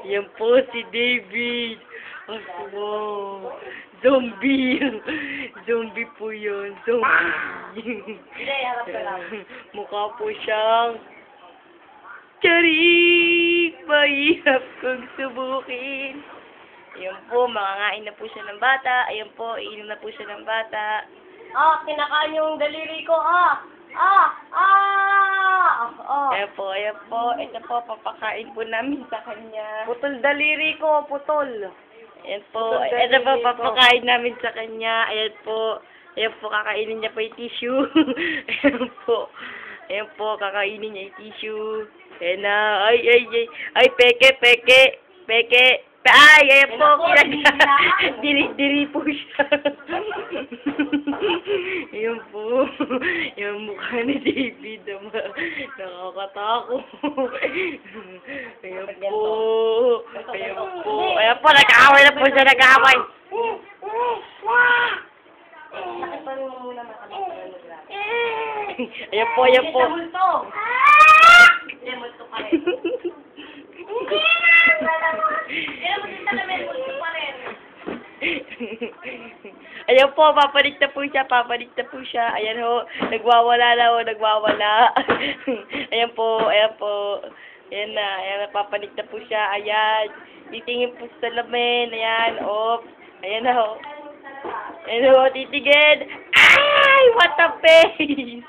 Yan po si David. Wow. Zombie. Zombie po yun. Zombie. Mukha po siyang Charik! Mahirap kong subukin. Ayan po, makakain na po siya ng bata. Ayan po, iinom na po siya ng bata. Kinakain yung daliri ko, Ayan po, ayan po. Ito po, papakain po namin sa kanya. Putol daliri ko, putol. Ayan po, ito po, papakain namin sa kanya. Ayan po, kakainin niya po yung tissue. Ayan po, kakainin niya yung tissue. Ayan na, ay, peke. Ay, ayan po, diri po siya. Ayan po, yung mukha ni David, nakakatakot. Ayan po, nag-aaway na po siya, nag-aaway. Ayan po. Multo pa rin. Ayan po, papalit na po siya. Ayan ho, nagwawala. Ayan po. Ayan na, papalit na po siya. Ayan, titingin po sa salamin. Ayan, ayan na ho. Ayan ho, titigin. Ay, what a face!